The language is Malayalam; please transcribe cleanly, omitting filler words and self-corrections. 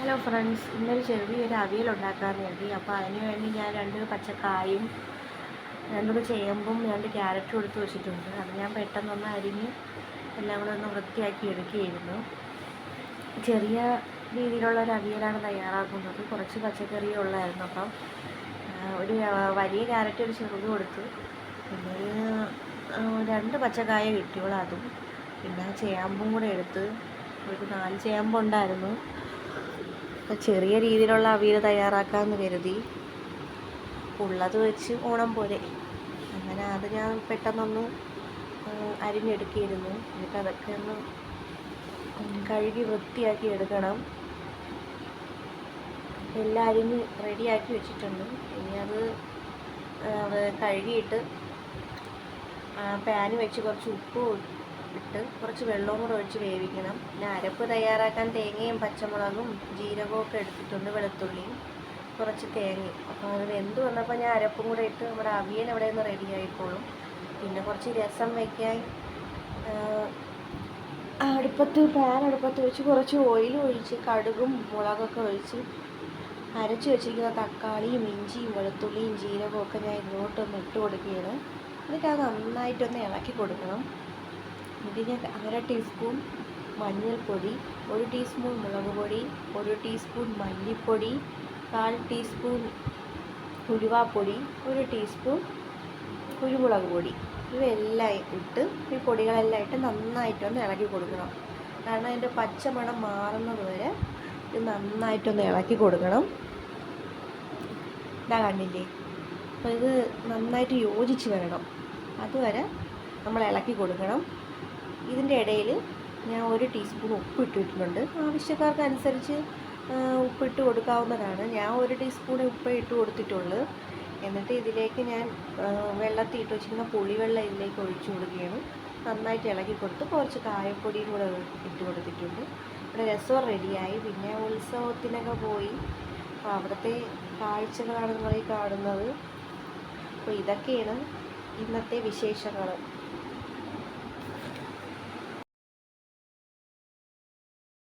ഹലോ ഫ്രണ്ട്സ്, ഇന്നൊരു ചെറിയൊരു അവിയൽ ഉണ്ടാക്കാൻ വേണ്ടി. അപ്പോൾ അതിന് വേണ്ടി ഞാൻ 2 പച്ചക്കായും 2 ചേമ്പും 2 ക്യാരറ്റും എടുത്ത് വെച്ചിട്ടുണ്ട്. അത് ഞാൻ പെട്ടെന്നൊന്ന് അരിഞ്ഞ് എല്ലാം കൂടെ ഒന്ന് വൃത്തിയാക്കി എടുക്കുകയായിരുന്നു. ചെറിയ രീതിയിലുള്ള ഒരു അവിയലാണ് തയ്യാറാക്കുന്നത്. കുറച്ച് പച്ചക്കറിയേ ഉള്ളായിരുന്നു. അപ്പം ഒരു വലിയ ക്യാരറ്റ് ഒരു ചെറുത് കൊടുത്തു. പിന്നെ ഒരു 2 പച്ചക്കായ കിട്ടിയോളൂ, അതും പിന്നെ ചേമ്പും കൂടെ എടുത്ത് ഒരു 4 ചേമ്പുണ്ടായിരുന്നു. ചെറിയ രീതിയിലുള്ള അവിയൽ തയ്യാറാക്കാമെന്ന് കരുതി. ഉള്ളത് വെച്ച് ഓണം പോലെ അങ്ങനെ അത് ഞാൻ പെട്ടെന്നൊന്ന് അരിഞ്ഞെടുക്കിയിരുന്നു. എന്നിട്ട് അതൊക്കെ ഒന്ന് കഴുകി വൃത്തിയാക്കി എടുക്കണം. എല്ലാം അരിഞ്ഞ് റെഡിയാക്കി വെച്ചിട്ടുണ്ട്. ഇനി അത് കഴുകിയിട്ട് പാന് വെച്ച് കുറച്ച് ഉപ്പ് ഇട്ട് കുറച്ച് വെള്ളവും കൂടെ ഒഴിച്ച് വേവിക്കണം. പിന്നെ അരപ്പ് തയ്യാറാക്കാൻ തേങ്ങയും പച്ചമുളകും ജീരകവും ഒക്കെ എടുത്തിട്ടുണ്ട്, വെളുത്തുള്ളിയും കുറച്ച് തേങ്ങയും. അപ്പോൾ അത് വെന്ത് വന്നപ്പോൾ ഞാൻ അരപ്പും കൂടെ ഇട്ട് നമ്മുടെ അവിയൽ അവിടെ നിന്ന് റെഡി ആയിക്കോളും. പിന്നെ കുറച്ച് രസം വയ്ക്കാൻ പാൻ അടുപ്പത്ത് വെച്ച് കുറച്ച് ഓയിൽ ഒഴിച്ച് കടുകും മുളകൊക്കെ ഒഴിച്ച് അരച്ച് വെച്ചിരിക്കുന്ന തക്കാളിയും ഇഞ്ചിയും വെളുത്തുള്ളിയും ജീരകവും ഒക്കെ ഞാൻ ഇങ്ങോട്ടൊന്ന് ഇട്ട് കൊടുക്കുകയാണ്. എന്നിട്ട് അത് നന്നായിട്ടൊന്ന് ഇളക്കി കൊടുക്കണം. ഇതിന് 1/2 ടീസ്പൂൺ മഞ്ഞൾപ്പൊടി, 1 ടീസ്പൂൺ മുളക് പൊടി, 1 ടീസ്പൂൺ മല്ലിപ്പൊടി, 1/4 ടീസ്പൂൺ ഉലുവാപ്പൊടി, 1 ടീസ്പൂൺ കുരുമുളക് പൊടി. ഇവയെല്ലാം ഇട്ട് ഈ പൊടികളെല്ലാം ഇട്ട് നന്നായിട്ടൊന്ന് ഇളക്കി കൊടുക്കണം. കാരണം അതിൻ്റെ പച്ചമണം മാറുന്നത് വരെ ഇത് നന്നായിട്ടൊന്ന് ഇളക്കി കൊടുക്കണം. ഇതാ കണ്ടില്ലേ? അപ്പോൾ ഇത് നന്നായിട്ട് യോജിച്ച് വരണം, അതുവരെ നമ്മൾ ഇളക്കി കൊടുക്കണം. ഇതിൻ്റെ ഇടയിൽ ഞാൻ 1 ടീസ്പൂൺ ഉപ്പ് ഇട്ടിട്ടുണ്ട്. ആവശ്യക്കാർക്കനുസരിച്ച് ഉപ്പിട്ട് കൊടുക്കാവുന്നതാണ്. ഞാൻ 1 ടീസ്പൂൺ ഉപ്പ് ഇട്ട് കൊടുത്തിട്ടുള്ളൂ. എന്നിട്ട് ഇതിലേക്ക് ഞാൻ വെള്ളത്തിൽ ഇട്ട് വെച്ചിരിക്കുന്ന പുളിവെള്ളം ഇതിലേക്ക് ഒഴിച്ചു കൊടുക്കുകയാണ്. നന്നായിട്ട് ഇളക്കി കൊടുത്ത് കുറച്ച് കായപ്പൊടിയും കൂടെ ഇട്ട് കൊടുത്തിട്ടുണ്ട്. ഇവിടെ രസം റെഡിയായി. പിന്നെ ഉത്സവത്തിനൊക്കെ പോയി അവിടുത്തെ കാഴ്ചകളാണ് നിങ്ങൾ ഈ കാണുന്നത്. അപ്പോൾ ഇതൊക്കെയാണ് ഇന്നത്തെ വിശേഷങ്ങൾ.